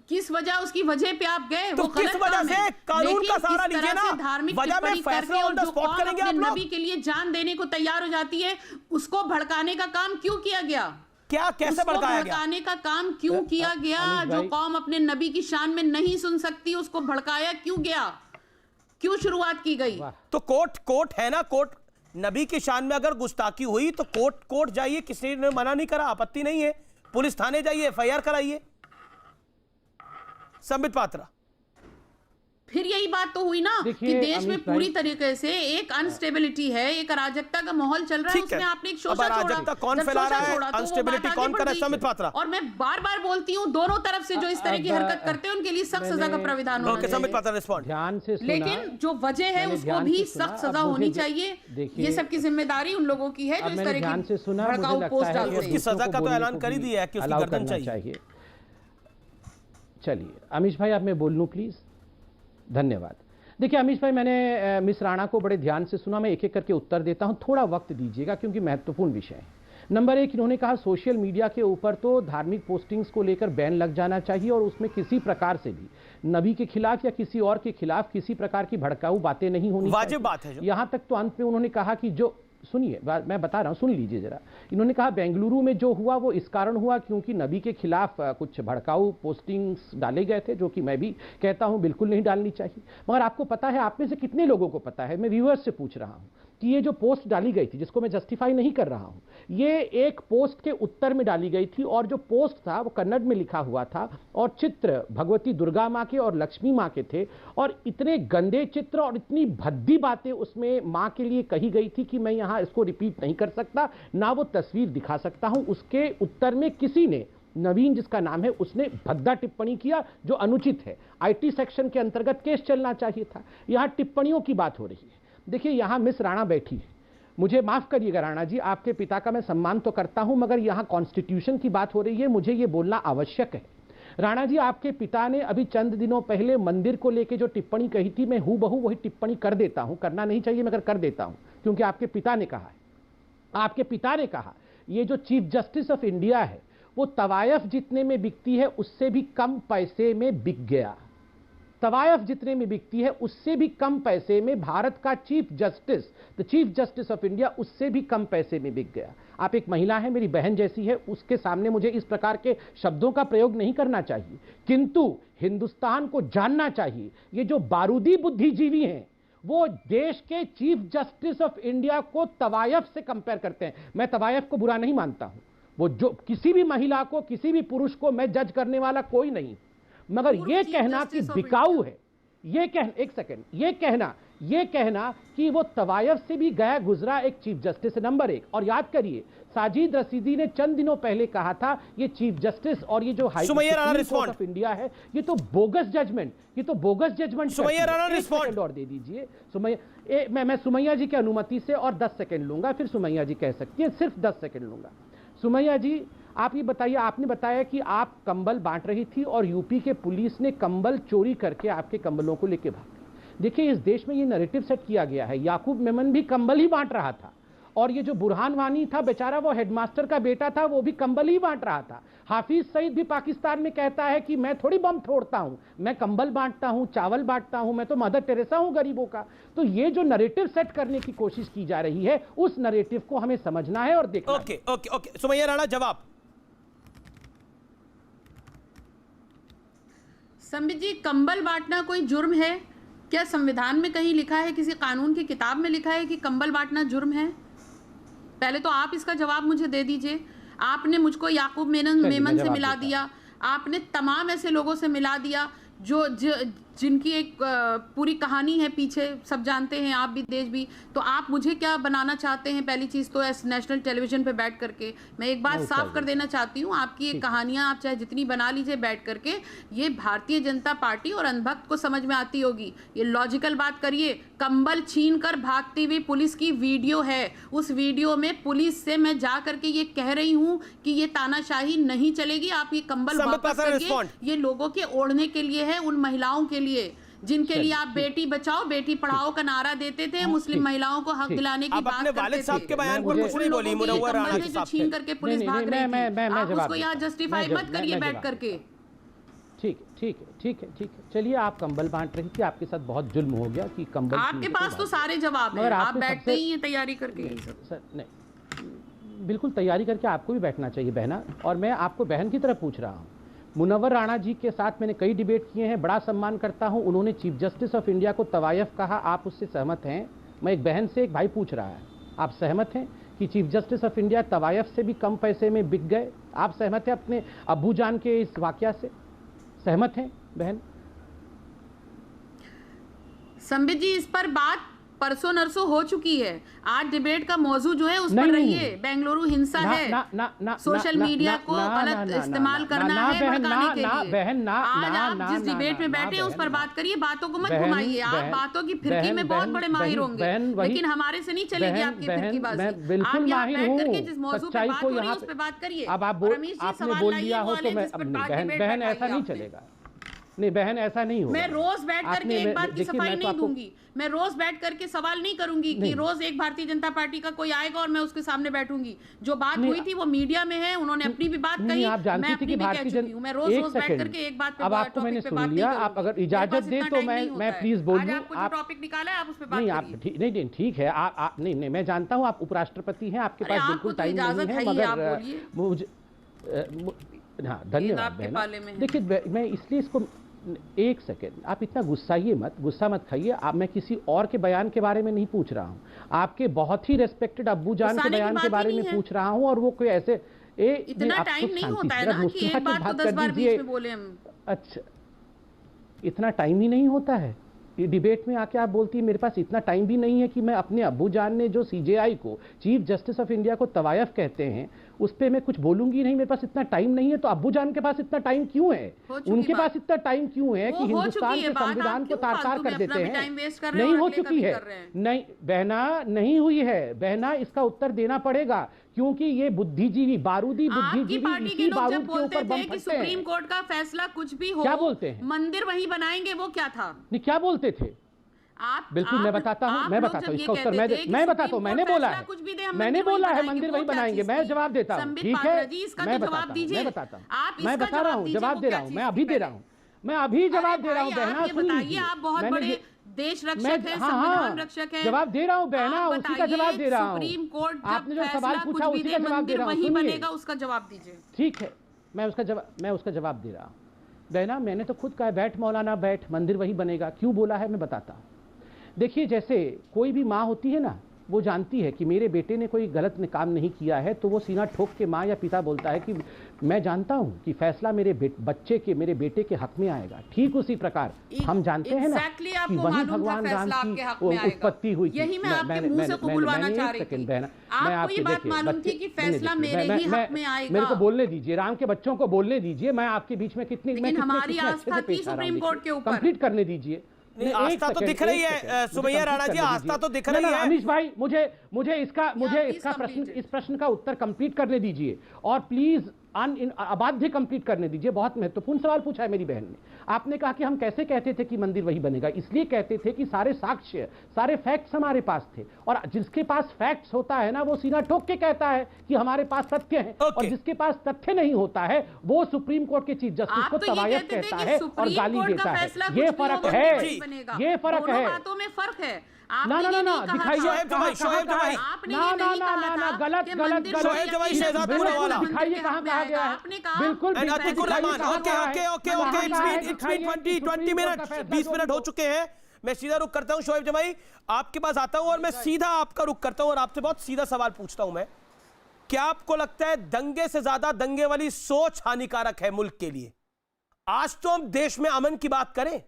किस वजह, उसकी वजह पे आप गए, तो वो किस वजह से? कानून का सहारा लीजिए ना, धार्मिक वजह में फैसला ऑन द स्पॉट करेंगे आप लोग। नबी के लिए जान देने को तैयार हो जाती है, उसको भड़काने का काम क्यों किया गया? क्या, कैसे भड़काया गया? भड़काने का काम क्यों किया गया? जो कौम अपने नबी की शान में नहीं सुन सकती, उसको भड़काया क्यों गया? क्यों शुरुआत की गई? तो कोर्ट है ना, कोर्ट नबी की शान में अगर गुस्ताखी हुई तो कोर्ट जाइए, किसी ने मना नहीं करा, आपत्ति नहीं है। पुलिस थाने जाइए, एफआईआर कराइए। संबित पात्रा, फिर यही बात तो हुई ना कि देश में पूरी तरीके से एक अनस्टेबिलिटी है, एक अराजकता का माहौल चल रहा है, उसमें आपने एक शोषण छोड़ा। अराजकता कौन फैला रहा है, अनस्टेबिलिटी कौन कर रहा है? संबित पात्रा। और मैं बार बार बोलती हूँ, दोनों तरफ से जो इस तरह की हरकत करते हैं उनके लिए सख्त सजा का प्राविधान होना चाहिए। संबित पात्रा रिस्पॉन्ड। ध्यान से सुना, लेकिन जो वजह है उसको भी सख्त सजा होनी चाहिए। ये सबकी जिम्मेदारी उन लोगों की है जो इस तरह की भड़काऊ पोस्ट डालते हैं। उसकी सजा का तो ऐलान कर ही दिया है कि उसकी गर्दन चाहिए। चलिए अमीश भाई, अब मैं बोल लूं प्लीज? धन्यवाद। देखिए अमीश भाई, मैंने मिस राणा को बड़े ध्यान से सुना, मैं एक एक करके उत्तर देता हूं, थोड़ा वक्त दीजिएगा क्योंकि महत्वपूर्ण विषय है। नंबर एक, इन्होंने कहा सोशल मीडिया के ऊपर तो धार्मिक पोस्टिंग्स को लेकर बैन लग जाना चाहिए और उसमें किसी प्रकार से भी नबी के खिलाफ या किसी और के खिलाफ किसी प्रकार की भड़काऊ बातें नहीं होनी चाहिए। वाजिब बात है। यहां तक तो अंत में उन्होंने कहा कि जो, सुनिए मैं बता रहा हूं, सुन लीजिए जरा। इन्होंने कहा बेंगलुरु में जो हुआ वो इस कारण हुआ क्योंकि नबी के खिलाफ कुछ भड़काऊ पोस्टिंग्स डाले गए थे, जो कि मैं भी कहता हूं बिल्कुल नहीं डालनी चाहिए। मगर आपको पता है, आप में से कितने लोगों को पता है, मैं व्यूअर्स से पूछ रहा हूं, कि ये जो पोस्ट डाली गई थी, जिसको मैं जस्टिफाई नहीं कर रहा हूं, ये एक पोस्ट के उत्तर में डाली गई थी और जो पोस्ट था वो कन्नड़ में लिखा हुआ था और चित्र भगवती दुर्गा माँ के और लक्ष्मी माँ के थे और इतने गंदे चित्र और इतनी भद्दी बातें उसमें माँ के लिए कही गई थी कि मैं यहाँ इसको रिपीट नहीं कर सकता, ना वो तस्वीर दिखा सकता हूं। उसके उत्तर में किसी ने, नवीन जिसका नाम है, उसने भद्दा टिप्पणी किया जो अनुचित है। आईटी सेक्शन के अंतर्गत केस चलना चाहिए था। यहां टिप्पणियों की बात हो रही है। देखिए यहां मिस राणा बैठी है, मुझे माफ करिएगा राणा जी, आपके पिता का मैं सम्मान तो करता हूं, मगर यहां कॉन्स्टिट्यूशन की बात हो रही है, मुझे यह बोलना आवश्यक है। राणा जी, आपके पिता ने अभी चंद दिनों पहले मंदिर को लेकर जो टिप्पणी कही थी, मैं हूबहू वही टिप्पणी कर देता हूं, करना नहीं चाहिए मगर कर देता हूं, क्योंकि आपके पिता ने कहा है। आपके पिता ने कहा ये जो चीफ जस्टिस ऑफ इंडिया है वो तवायफ जितने में बिकती है उससे भी कम पैसे में बिक गया। तवायफ जितने में बिकती है उससे भी कम पैसे में भारत का chief justice, the chief justice of India, उससे भी कम पैसे में बिक गया। आप एक महिला हैं, मेरी बहन जैसी है, उसके सामने मुझे इस प्रकार के शब्दों का प्रयोग नहीं करना चाहिए, किंतु हिंदुस्तान को जानना चाहिए ये जो बारूदी बुद्धिजीवी हैं वो देश के चीफ जस्टिस ऑफ इंडिया को तवायफ से कंपेयर करते हैं। मैं तवायफ को बुरा नहीं मानता हूं, वो जो किसी भी महिला को, किसी भी पुरुष को मैं जज करने वाला कोई नहीं, मगर ये कहना कि बिकाऊ है, ये एक सेकंड, ये कहना कि वो तवायफ से भी गया गुजरा एक चीफ जस्टिस, नंबर एक। और याद करिए, साजिद रशीदी ने चंद दिनों पहले कहा था ये चीफ जस्टिस और ये जो हाई कोर्ट ऑफ इंडिया है ये तो बोगस जजमेंट, ये तो bogus judgement. Sumaiya Rana respond और दे दीजिए सुमैया। मैं सुमैया जी की अनुमति से और 10 सेकंड लूंगा, फिर सुमैया जी कह सकती है, सिर्फ 10 सेकंड लूंगा। सुमैया जी, आप ये बताइए, आपने बताया कि आप कंबल बांट रही थी और यूपी के पुलिस ने कंबल चोरी करके आपके कंबलों को लेके भाग गई। देखिए इस देश में ये नैरेटिव सेट किया गया है, याकूब मेमन भी कंबल ही बांट रहा था और ये जो बुरहान वानी था बेचारा, वो हेडमास्टर का बेटा था, वो भी कंबल ही बांट रहा था। हाफिज सईद भी पाकिस्तान में कहता है कि मैं थोड़ी बम फोड़ता हूं, मैं कंबल बांटता हूं, चावल बांटता हूं, मैं तो मदर टेरेसा हूं गरीबों का। तो ये जो नैरेटिव सेट करने की कोशिश की जा रही है उस नैरेटिव को हमें समझना है और देखना। ओके सुमैया राणा, जवाब। संबित जी, कंबल बांटना कोई जुर्म है क्या? संविधान में कहीं लिखा है, किसी कानून की किताब में लिखा है कि कंबल बांटना जुर्म है? पहले तो आप इसका जवाब मुझे दे दीजिए। आपने मुझको याकूब मेमन से मिला दिया, आपने तमाम ऐसे लोगों से मिला दिया जिनकी एक पूरी कहानी है पीछे, सब जानते हैं, आप भी, देश भी। तो आप मुझे क्या बनाना चाहते हैं? पहली चीज़ तो नेशनल टेलीविजन पे बैठ करके मैं एक बात साफ कर देना चाहती हूँ, आपकी ये कहानियाँ आप चाहे जितनी बना लीजिए बैठ करके, ये भारतीय जनता पार्टी और अंधभक्त को समझ में आती होगी। ये लॉजिकल बात करिए। कंबल छीन कर भागती हुई पुलिस की वीडियो है, उस वीडियो में पुलिस से मैं जा करके ये कह रही हूँ कि ये तानाशाही नहीं चलेगी, आप ये कंबल वापस करिए, ये लोगों के ओढ़ने के लिए है, उन महिलाओं के लिए जिनके लिए आप बेटी बचाओ बेटी पढ़ाओ का नारा देते थे, मुस्लिम महिलाओं को हक दिलाने की बात करते थे। के बयान पर कुछ नहीं बोली मुनव्वर राणा जो छीन करके पुलिस भाग रही थी, आप उसको यहाँ जस्टिफाई मत करिए बैठ करके। ठीक है। चलिए, आप कंबल बांट रही थी, आपके साथ बहुत जुल्म हो गया कि कंबल आपके पास तो सारे जवाब हैं, आप बैठते ही हैं तैयारी करके। यही सब सर नहीं, बिल्कुल तैयारी करके आपको भी बैठना चाहिए बहना। और मैं आपको बहन की तरह पूछ रहा हूँ, मुनव्वर राणा जी के साथ मैंने कई डिबेट किए हैं, बड़ा सम्मान करता हूं, उन्होंने चीफ जस्टिस ऑफ इंडिया को तवायफ कहा, आप उससे सहमत हैं? मैं एक बहन से एक भाई पूछ रहा है, आप सहमत हैं कि चीफ जस्टिस ऑफ इंडिया तवायफ से भी कम पैसे में बिक गए? आप सहमत हैं अपने अब्बू जान के इस वाकया से? सहमत हैं बहन? संबित जी, इस पर बात परसों नरसों हो चुकी है। आज डिबेट का मौजू जो है उस पर रहिए। बेंगलुरु हिंसा है, सोशल मीडिया को गलत इस्तेमाल करना है भड़काने के लिए। आज आप जिस डिबेट में बैठे हैं उस पर बात करिए, बातों को मत घुमाइए। आप बातों की फिरकी में बहुत बड़े माहिर होंगे, लेकिन हमारे से नहीं चलेगी आपकी फिरकीबाजी। आप यहाँ बैठ करके जिस मौजू पे बात हो रही है उस पर बात करिए। अब आप आपने बोल दिया हो तो मैं, बहन ऐसा नहीं चलेगा। नहीं बहन, ऐसा नहीं होगा। मैं रोज बैठ करके एक बात की सफाई नहीं दूंगी। मैं रोज बैठ करके सवाल नहीं करूंगी कि रोज एक भारतीय जनता पार्टी का कोई आएगा और मैं उसके सामने बैठूंगी। जो बात हुई थी वो मीडिया में है, उन्होंने अपनी भी बात कही, मैं अपनी भी कह चुकी हूँ। मैं रोज बैठ करके एक बात पे, अब आपको मैंने सुन लिया। आप अगर इजाजत दे तो मैं प्लीज बोलूं। आपको जो टॉपिक निकाला है आप उस पर बात करिए। नहीं ठीक है, आप नहीं, मैं जानता हूँ आप उपराष्ट्रपति हैं, आपके पास बिल्कुल टाइम नहीं है, मगर मुझे हाँ धन्यवाद बहन। देखिए, मैं इसलिए इसको एक सेकेंड, आप इतना गुस्सा मत खाइए। आप, मैं किसी और के बयान के बारे में नहीं पूछ रहा हूँ, आपके बहुत ही रेस्पेक्टेड अब्बू जान के बयान के बारे में पूछ रहा हूँ। और वो कोई ऐसे इतना टाइम नहीं होता है ना कि एक बात को 10 बार बीच में बोले हम। अच्छा, इतना टाइम ही नहीं होता है? ये डिबेट में आके आप बोलती है मेरे पास इतना टाइम भी नहीं है कि मैं अपने अब्बू जान ने जो सीजेआई को, चीफ जस्टिस ऑफ इंडिया को तवायफ कहते हैं, उस पे मैं कुछ बोलूंगी नहीं, मेरे पास इतना टाइम नहीं है। तो अब्बू जान के पास इतना टाइम क्यों है? उनके पास इतना टाइम क्यों है कि हिंदुस्तान के संविधान को तार-तार कर देते हैं? नहीं हो चुकी है? नहीं बहना, नहीं हुई है बहना, इसका उत्तर देना पड़ेगा, क्योंकि ये बुद्धिजीवी, बारूदी बुद्धिजीवी इसी बारूद के ऊपर बम फटते हैं। सुप्रीम कोर्ट का फैसला कुछ भी हो, क्या बोलते हैं? मंदिर वहीं बनाएंगे, वो क्या था? नहीं, क्या बोलते थे? बिल्कुल मैं बताता हूँ इसका उत्तर मैं बताता हूँ। मैंने बोला है मंदिर वही बनाएंगे। मैं जवाब देता हूँ, ठीक है? मैं बताता हूँ, मैं बता रहा हूँ, जवाब दे रहा हूँ, मैं अभी दे रहा हूँ, बहना सुन लीजिए। आप बहुत बड़े देश रक्षक हैं, संविधान रक्षक हैं। जवाब दे रहा हूँ बहना, उसी का जवाब दे रहा हूँ। सुप्रीम कोर्ट आपने जो सवाल पूछा उसी का जवाब दे रहा हूँ। वही बनेगा, उसका जवाब दीजिए। ठीक है, मैं उसका जवाब दे रहा हूँ। बहना, मैंने तो खुद कहा बैठ मौलाना बैठ, मंदिर वही बनेगा। क्यों बोला है मैं बताता हूँ। देखिए, जैसे कोई भी माँ होती है ना, वो जानती है कि मेरे बेटे ने कोई गलत काम नहीं किया है, तो वो सीना ठोक के माँ या पिता बोलता है कि मैं जानता हूँ कि फैसला मेरे बेटे के हक में आएगा। ठीक उसी प्रकार हम जानते हैं ना कि वही भगवान राम की उत्पत्ति हुई थी। यही मैं आपके मुंह से कबूलवाना चाह रही थी। आपको ये बात मालूम थी कि फैसला मेरे ही हक में आएगा। मेरे को बोलने दीजिए, राम के बच्चों को बोलने दीजिए। मैं आपके बीच में कितनी हमारी आस्था थी सुप्रीम कोर्ट के ऊपर। कंप्लीट करने दीजिए। आस्था तो दिख रही है सुमैया राणा जी, आस्था तो दिख रही है। अमीश भाई, मुझे इस प्रश्न का उत्तर कंप्लीट करने दीजिए, और प्लीज अबाध्य कंप्लीट करने दीजिए। बहुत महत्वपूर्ण सवाल पूछा है मेरी बहन ने। आपने कहा कि हम कैसे कहते थे कि मंदिर वही बनेगा? इसलिए कहते थे कि सारे साक्ष्य, सारे फैक्ट्स हमारे पास थे, और जिसके पास फैक्ट्स होता है ना, वो सीना ठोक के कहता है कि हमारे पास तथ्य है। और जिसके पास तथ्य नहीं होता है, वो सुप्रीम कोर्ट के चीफ जस्टिस को तवायफ कहता है और गाली देता है। ये फर्क है, ये फर्क है। बातों में फर्क है। ना दिखाइए, गलत दिखाइए कहाँ कहा गया है? बिल्कुल 20 मिनट हो चुके हैं। मैं सीधा रुक करता हूं शोएब जमाई, आपके पास आता हूं और मैं सीधा आपका रुक करता हूं और आपसे बहुत सीधा सवाल पूछता हूं मैं। क्या आपको लगता है दंगे से ज्यादा दंगे वाली सोच हानिकारक है मुल्क के लिए? आज तो हम देश में अमन की बात करें,